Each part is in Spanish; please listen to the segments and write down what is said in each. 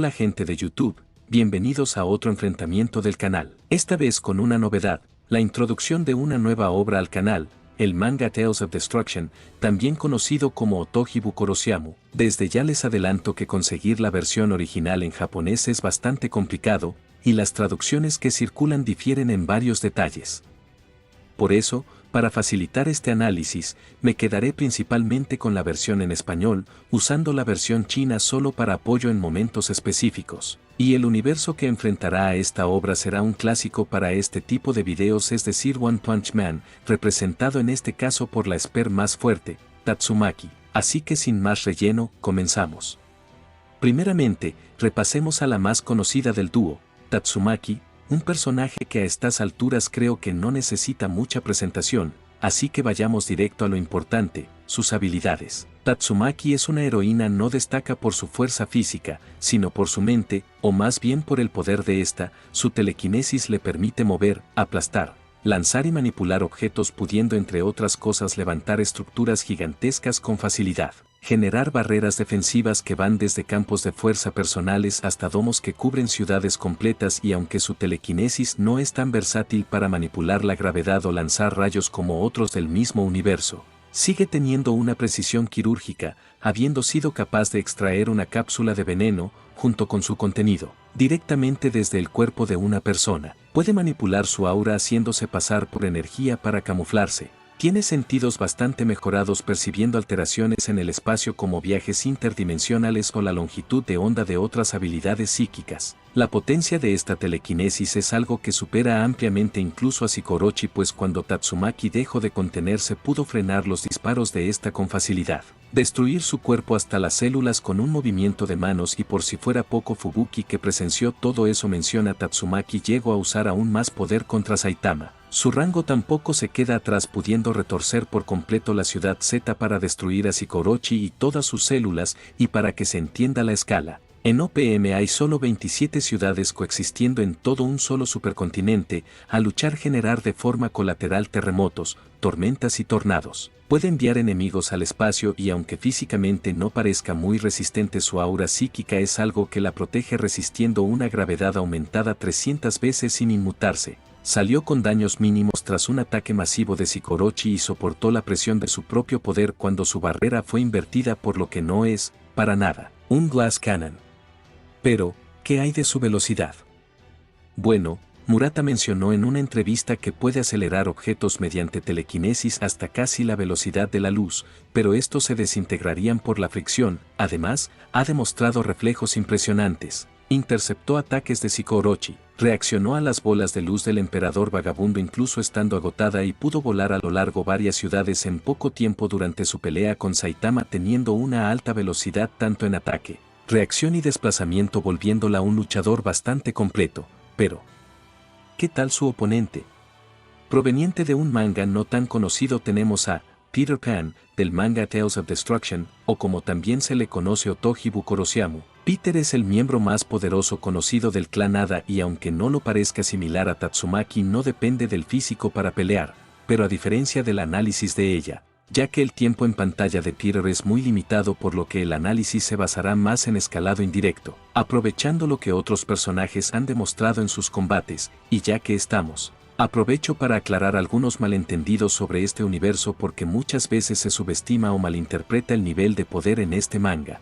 Hola gente de YouTube, bienvenidos a otro enfrentamiento del canal. Esta vez con una novedad, la introducción de una nueva obra al canal, el manga Tales of Destruction, también conocido como Otojibu Koroshiamu. Desde ya les adelanto que conseguir la versión original en japonés es bastante complicado, y las traducciones que circulan difieren en varios detalles. Por eso, para facilitar este análisis, me quedaré principalmente con la versión en español, usando la versión china solo para apoyo en momentos específicos. Y el universo que enfrentará a esta obra será un clásico para este tipo de videos, es decir, One Punch Man, representado en este caso por la esper más fuerte, Tatsumaki. Así que sin más relleno, comenzamos. Primeramente, repasemos a la más conocida del dúo, Tatsumaki, un personaje que a estas alturas creo que no necesita mucha presentación, así que vayamos directo a lo importante, sus habilidades. Tatsumaki es una heroína, no destaca por su fuerza física, sino por su mente, o más bien por el poder de esta. Su telequinesis le permite mover, aplastar, lanzar y manipular objetos, pudiendo entre otras cosas levantar estructuras gigantescas con facilidad. Generar barreras defensivas que van desde campos de fuerza personales hasta domos que cubren ciudades completas, y aunque su telequinesis no es tan versátil para manipular la gravedad o lanzar rayos como otros del mismo universo, sigue teniendo una precisión quirúrgica, habiendo sido capaz de extraer una cápsula de veneno, junto con su contenido, directamente desde el cuerpo de una persona. Puede manipular su aura haciéndose pasar por energía para camuflarse. Tiene sentidos bastante mejorados, percibiendo alteraciones en el espacio como viajes interdimensionales o la longitud de onda de otras habilidades psíquicas. La potencia de esta telequinesis es algo que supera ampliamente incluso a Shikorochi, pues cuando Tatsumaki dejó de contenerse pudo frenar los disparos de esta con facilidad. Destruir su cuerpo hasta las células con un movimiento de manos, y por si fuera poco, Fubuki, que presenció todo eso, menciona Tatsumaki llegó a usar aún más poder contra Saitama. Su rango tampoco se queda atrás, pudiendo retorcer por completo la ciudad Z para destruir a Shikorochi y todas sus células. Y para que se entienda la escala, en OPM hay solo 27 ciudades coexistiendo en todo un solo supercontinente. Al luchar, generar de forma colateral terremotos, tormentas y tornados. Puede enviar enemigos al espacio, y aunque físicamente no parezca muy resistente, su aura psíquica es algo que la protege, resistiendo una gravedad aumentada 300 veces sin inmutarse. Salió con daños mínimos tras un ataque masivo de Shikorochi y soportó la presión de su propio poder cuando su barrera fue invertida, por lo que no es, para nada, un Glass Cannon. Pero, ¿qué hay de su velocidad? Bueno, Murata mencionó en una entrevista que puede acelerar objetos mediante telequinesis hasta casi la velocidad de la luz, pero estos se desintegrarían por la fricción. Además, ha demostrado reflejos impresionantes. Interceptó ataques de Shikorochi, reaccionó a las bolas de luz del emperador vagabundo incluso estando agotada, y pudo volar a lo largo varias ciudades en poco tiempo durante su pelea con Saitama, teniendo una alta velocidad tanto en ataque, reacción y desplazamiento, volviéndola un luchador bastante completo. Pero, ¿qué tal su oponente? Proveniente de un manga no tan conocido, tenemos a Peter Pan, del manga Tales of Destruction, o como también se le conoce, Otojibu Koroshiamu. Peter es el miembro más poderoso conocido del clan Hada, y aunque no lo parezca similar a Tatsumaki, no depende del físico para pelear, pero a diferencia del análisis de ella, ya que el tiempo en pantalla de Peter es muy limitado, por lo que el análisis se basará más en escalado indirecto, aprovechando lo que otros personajes han demostrado en sus combates. Y ya que estamos, aprovecho para aclarar algunos malentendidos sobre este universo, porque muchas veces se subestima o malinterpreta el nivel de poder en este manga.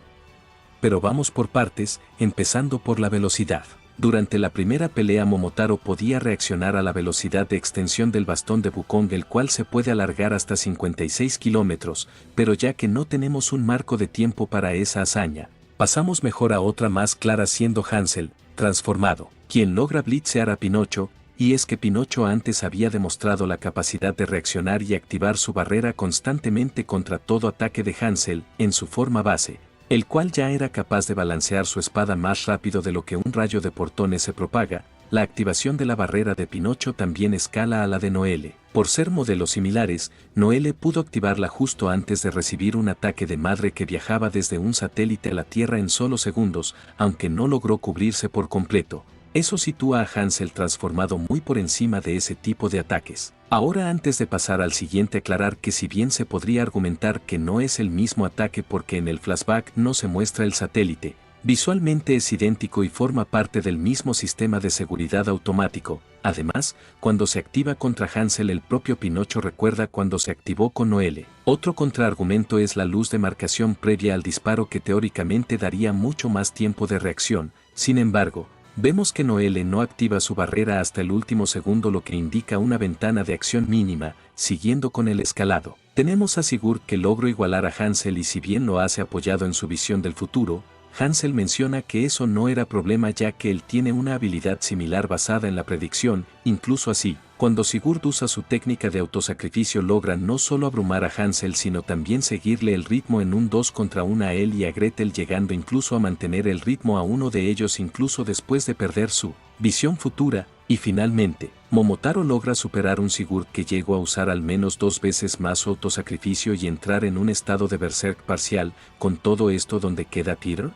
Pero vamos por partes, empezando por la velocidad. Durante la primera pelea, Momotaro podía reaccionar a la velocidad de extensión del bastón de Wukong, el cual se puede alargar hasta 56 kilómetros, pero ya que no tenemos un marco de tiempo para esa hazaña, pasamos mejor a otra más clara, siendo Hansel, transformado, quien logra blitzear a Pinocho. Y es que Pinocho antes había demostrado la capacidad de reaccionar y activar su barrera constantemente contra todo ataque de Hansel en su forma base, el cual ya era capaz de balancear su espada más rápido de lo que un rayo de portones se propaga. La activación de la barrera de Pinocho también escala a la de Noelle. Por ser modelos similares, Noelle pudo activarla justo antes de recibir un ataque de madre que viajaba desde un satélite a la Tierra en solo segundos, aunque no logró cubrirse por completo. Eso sitúa a Hansel transformado muy por encima de ese tipo de ataques. Ahora, antes de pasar al siguiente, aclarar que si bien se podría argumentar que no es el mismo ataque porque en el flashback no se muestra el satélite, Visualmente es idéntico y forma parte del mismo sistema de seguridad automático. Además, cuando se activa contra Hansel, el propio Pinocho recuerda cuando se activó con Noelle. Otro contraargumento es la luz de marcación previa al disparo, que teóricamente daría mucho más tiempo de reacción. Sin embargo, vemos que Noelle no activa su barrera hasta el último segundo, lo que indica una ventana de acción mínima. Siguiendo con el escalado, tenemos a Sigurd, que logró igualar a Hansel, y si bien lo hace apoyado en su visión del futuro, Hansel menciona que eso no era problema, ya que él tiene una habilidad similar basada en la predicción. Incluso así, cuando Sigurd usa su técnica de autosacrificio, logra no solo abrumar a Hansel, sino también seguirle el ritmo en un 2 contra 1 a él y a Gretel, llegando incluso a mantener el ritmo a uno de ellos incluso después de perder su visión futura. Y finalmente, Momotaro logra superar un Sigurd que llegó a usar al menos 2 veces más su autosacrificio y entrar en un estado de berserk parcial. Con todo esto, ¿dónde queda Peter?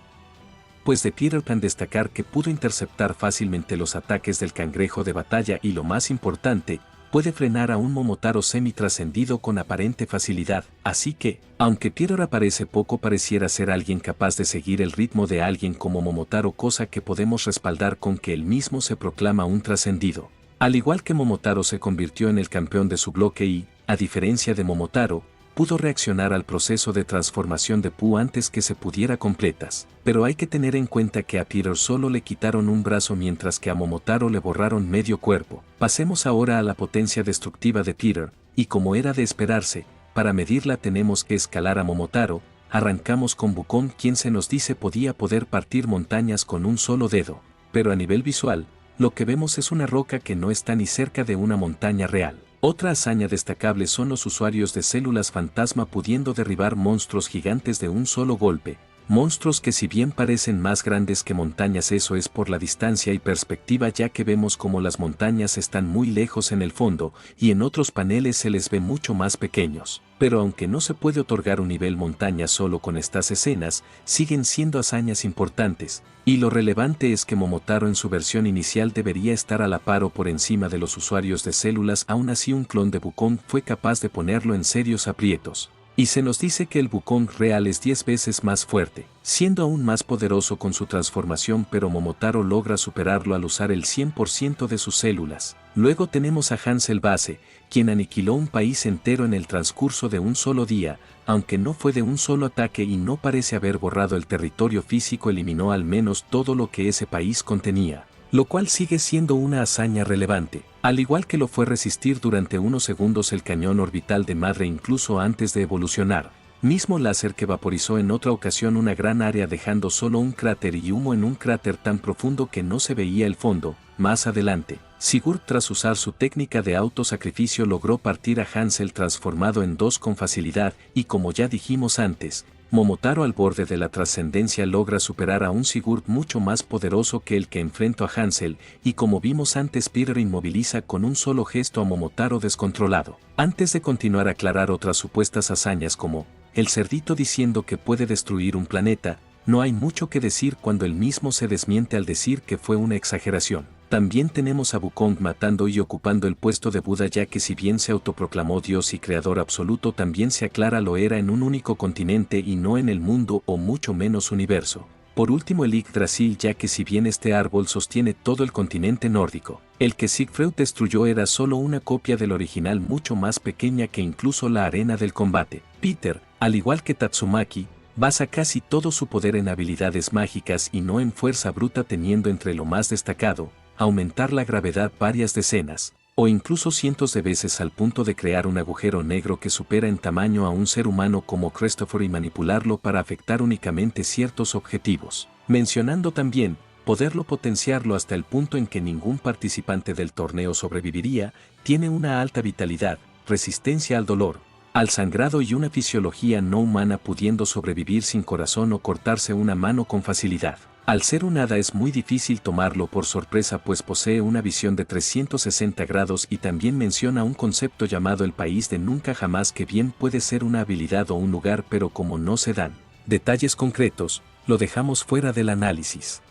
Pues de Peter can destacar que pudo interceptar fácilmente los ataques del cangrejo de batalla y, lo más importante, puede frenar a un Momotaro semi-trascendido con aparente facilidad. Así que, aunque Peter aparece poco, pareciera ser alguien capaz de seguir el ritmo de alguien como Momotaro, cosa que podemos respaldar con que él mismo se proclama un trascendido. Al igual que Momotaro, se convirtió en el campeón de su bloque y, a diferencia de Momotaro, pudo reaccionar al proceso de transformación de Pooh antes que se pudiera completas. Pero hay que tener en cuenta que a Peter solo le quitaron un brazo, mientras que a Momotaro le borraron medio cuerpo. Pasemos ahora a la potencia destructiva de Peter, y como era de esperarse, para medirla tenemos que escalar a Momotaro. Arrancamos con Wukong, quien se nos dice podía poder partir montañas con un solo dedo, pero a nivel visual, lo que vemos es una roca que no está ni cerca de una montaña real. Otra hazaña destacable son los usuarios de células fantasma, pudiendo derribar monstruos gigantes de un solo golpe. Monstruos que, si bien parecen más grandes que montañas, eso es por la distancia y perspectiva, ya que vemos como las montañas están muy lejos en el fondo y en otros paneles se les ve mucho más pequeños. Pero aunque no se puede otorgar un nivel montaña solo con estas escenas, siguen siendo hazañas importantes, y lo relevante es que Momotaro en su versión inicial debería estar a la par o por encima de los usuarios de células. Aún así, un clon de Wukong fue capaz de ponerlo en serios aprietos. Y se nos dice que el Wukong real es 10 veces más fuerte, siendo aún más poderoso con su transformación, pero Momotaro logra superarlo al usar el 100% de sus células. Luego tenemos a Hansel Base, quien aniquiló un país entero en el transcurso de un solo día, aunque no fue de un solo ataque y no parece haber borrado el territorio físico, eliminó al menos todo lo que ese país contenía, lo cual sigue siendo una hazaña relevante, al igual que lo fue resistir durante unos segundos el cañón orbital de Madre incluso antes de evolucionar, mismo láser que vaporizó en otra ocasión una gran área, dejando solo un cráter y humo en un cráter tan profundo que no se veía el fondo. Más adelante, Sigurd, tras usar su técnica de autosacrificio, logró partir a Hansel transformado en 2 con facilidad, y como ya dijimos antes, Momotaro, al borde de la trascendencia, logra superar a un Sigurd mucho más poderoso que el que enfrentó a Hansel, y como vimos antes, Peter inmoviliza con un solo gesto a Momotaro descontrolado. Antes de continuar, aclarar otras supuestas hazañas como el cerdito diciendo que puede destruir un planeta. No hay mucho que decir cuando él mismo se desmiente al decir que fue una exageración. También tenemos a Wukong matando y ocupando el puesto de Buda, ya que si bien se autoproclamó Dios y creador absoluto, también se aclara lo era en un único continente y no en el mundo o mucho menos universo. Por último, el Yggdrasil, ya que si bien este árbol sostiene todo el continente nórdico, el que Sigfreud destruyó era solo una copia del original, mucho más pequeña que incluso la arena del combate. Peter, al igual que Tatsumaki, basa casi todo su poder en habilidades mágicas y no en fuerza bruta, teniendo entre lo más destacado aumentar la gravedad varias decenas, o incluso cientos de veces, al punto de crear un agujero negro que supera en tamaño a un ser humano como Christopher y manipularlo para afectar únicamente ciertos objetivos, mencionando también poderlo potenciarlo hasta el punto en que ningún participante del torneo sobreviviría. Tiene una alta vitalidad, resistencia al dolor, al sangrado y una fisiología no humana, pudiendo sobrevivir sin corazón o cortarse una mano con facilidad. Al ser un hada es muy difícil tomarlo por sorpresa, pues posee una visión de 360 grados y también menciona un concepto llamado el país de nunca jamás, que bien puede ser una habilidad o un lugar, pero como no se dan detalles concretos, lo dejamos fuera del análisis.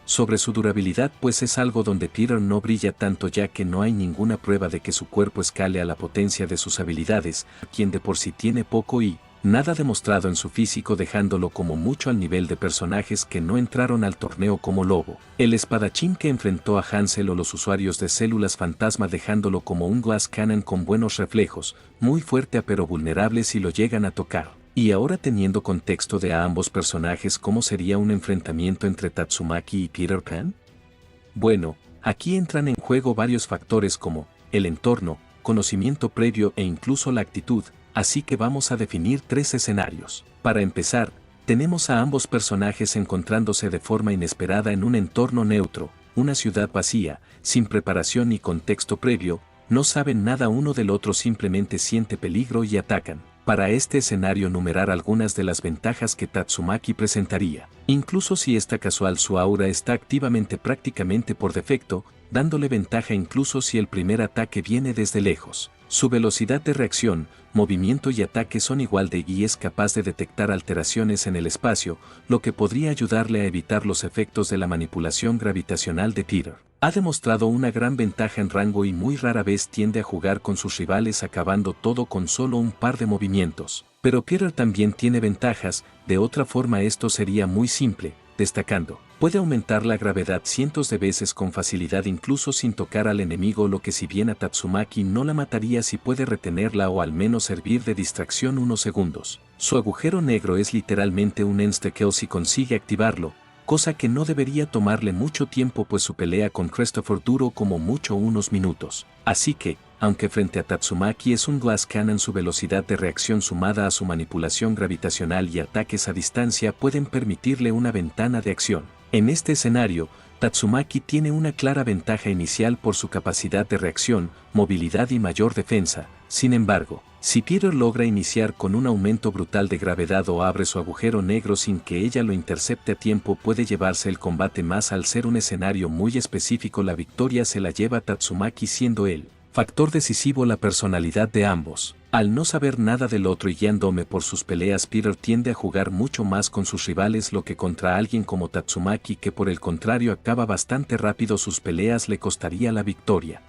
Sobre su durabilidad, pues es algo donde Peter no brilla tanto, ya que no hay ninguna prueba de que su cuerpo escale a la potencia de sus habilidades, quien de por sí tiene poco y nada demostrado en su físico dejándolo como mucho al nivel de personajes que no entraron al torneo como Lobo, el espadachín que enfrentó a Hansel o los usuarios de células fantasma dejándolo como un Glass Cannon con buenos reflejos, muy fuerte pero vulnerable si lo llegan a tocar. Y ahora teniendo contexto de a ambos personajes, ¿cómo sería un enfrentamiento entre Tatsumaki y Peter Pan? Bueno, aquí entran en juego varios factores como el entorno, conocimiento previo e incluso la actitud, así que vamos a definir 3 escenarios. Para empezar, tenemos a ambos personajes encontrándose de forma inesperada en un entorno neutro, una ciudad vacía, sin preparación ni contexto previo, no saben nada uno del otro, simplemente siente peligro y atacan. Para este escenario numerar algunas de las ventajas que Tatsumaki presentaría. Incluso si está casual, su aura está activamente prácticamente por defecto, dándole ventaja incluso si el primer ataque viene desde lejos. Su velocidad de reacción, movimiento y ataque son igual de y es capaz de detectar alteraciones en el espacio, lo que podría ayudarle a evitar los efectos de la manipulación gravitacional de Peter. Ha demostrado una gran ventaja en rango y muy rara vez tiende a jugar con sus rivales acabando todo con solo un par de movimientos. Pero Peter también tiene ventajas, de otra forma esto sería muy simple, destacando. Puede aumentar la gravedad cientos de veces con facilidad incluso sin tocar al enemigo, lo que si bien a Tatsumaki no la mataría, si puede retenerla o al menos servir de distracción unos segundos. Su agujero negro es literalmente un insta-kill si consigue activarlo, cosa que no debería tomarle mucho tiempo pues su pelea con Christopher duró como mucho unos minutos. Así que, aunque frente a Tatsumaki es un Glass Cannon, su velocidad de reacción sumada a su manipulación gravitacional y ataques a distancia pueden permitirle una ventana de acción. En este escenario, Tatsumaki tiene una clara ventaja inicial por su capacidad de reacción, movilidad y mayor defensa. Sin embargo, si Peter logra iniciar con un aumento brutal de gravedad o abre su agujero negro sin que ella lo intercepte a tiempo, puede llevarse el combate, más al ser un escenario muy específico la victoria se la lleva Tatsumaki, siendo el factor decisivo la personalidad de ambos. Al no saber nada del otro y guiándome por sus peleas, Peter tiende a jugar mucho más con sus rivales lo que contra alguien como Tatsumaki, que por el contrario acaba bastante rápido sus peleas, le costaría la victoria.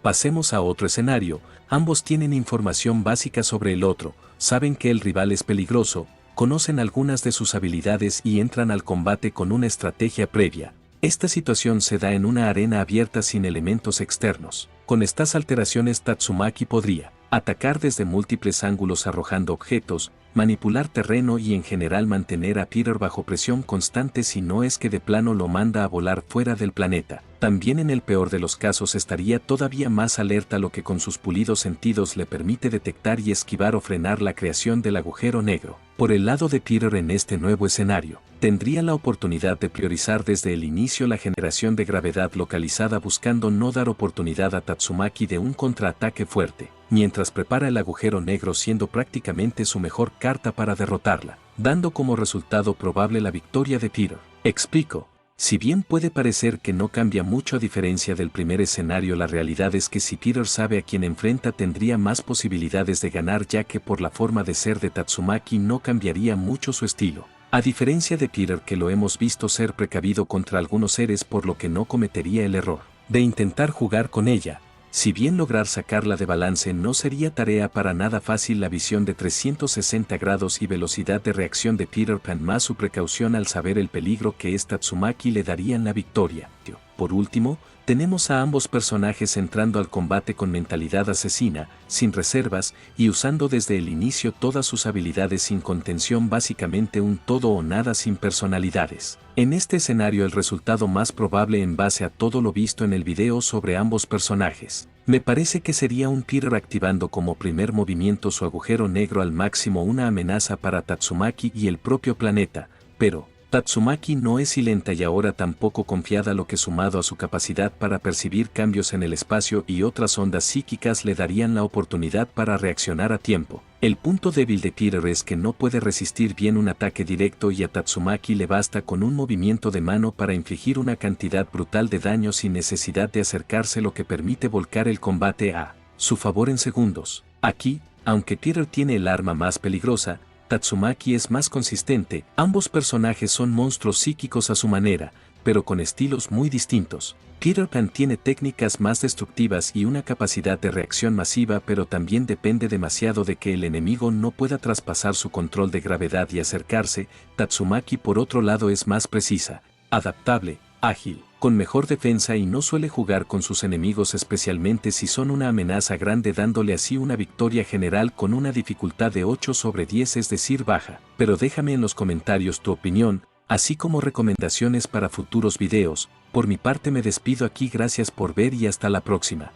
Pasemos a otro escenario, ambos tienen información básica sobre el otro, saben que el rival es peligroso, conocen algunas de sus habilidades y entran al combate con una estrategia previa. Esta situación se da en una arena abierta sin elementos externos. Con estas alteraciones Tatsumaki podría atacar desde múltiples ángulos arrojando objetos, manipular terreno y en general mantener a Peter bajo presión constante, si no es que de plano lo manda a volar fuera del planeta. También en el peor de los casos estaría todavía más alerta, lo que con sus pulidos sentidos le permite detectar y esquivar o frenar la creación del agujero negro. Por el lado de Peter en este nuevo escenario, tendría la oportunidad de priorizar desde el inicio la generación de gravedad localizada, buscando no dar oportunidad a Tatsumaki de un contraataque fuerte, mientras prepara el agujero negro, siendo prácticamente su mejor carta para derrotarla, dando como resultado probable la victoria de Peter. Explico. Si bien puede parecer que no cambia mucho a diferencia del primer escenario, la realidad es que si Peter sabe a quién enfrenta tendría más posibilidades de ganar, ya que por la forma de ser de Tatsumaki no cambiaría mucho su estilo. A diferencia de Peter, que lo hemos visto ser precavido contra algunos seres, por lo que no cometería el error de intentar jugar con ella. Si bien lograr sacarla de balance no sería tarea para nada fácil, la visión de 360 grados y velocidad de reacción de Peter Pan más su precaución al saber el peligro que es Tatsumaki le darían la victoria. Por último, tenemos a ambos personajes entrando al combate con mentalidad asesina, sin reservas y usando desde el inicio todas sus habilidades sin contención, básicamente un todo o nada sin personalidades. En este escenario el resultado más probable, en base a todo lo visto en el video sobre ambos personajes, me parece que sería un Peter activando como primer movimiento su agujero negro al máximo, una amenaza para Tatsumaki y el propio planeta, pero Tatsumaki no es silenta y ahora tampoco confiada, lo que sumado a su capacidad para percibir cambios en el espacio y otras ondas psíquicas le darían la oportunidad para reaccionar a tiempo. El punto débil de Peter es que no puede resistir bien un ataque directo y a Tatsumaki le basta con un movimiento de mano para infligir una cantidad brutal de daño sin necesidad de acercarse, lo que permite volcar el combate a su favor en segundos. Aquí, aunque Peter tiene el arma más peligrosa, Tatsumaki es más consistente, ambos personajes son monstruos psíquicos a su manera, pero con estilos muy distintos. Peter Pan tiene técnicas más destructivas y una capacidad de reacción masiva, pero también depende demasiado de que el enemigo no pueda traspasar su control de gravedad y acercarse. Tatsumaki por otro lado es más precisa, adaptable, ágil, con mejor defensa y no suele jugar con sus enemigos especialmente si son una amenaza grande, dándole así una victoria general con una dificultad de 8 sobre 10, es decir baja. Pero déjame en los comentarios tu opinión, así como recomendaciones para futuros videos. Por mi parte me despido aquí, gracias por ver y hasta la próxima.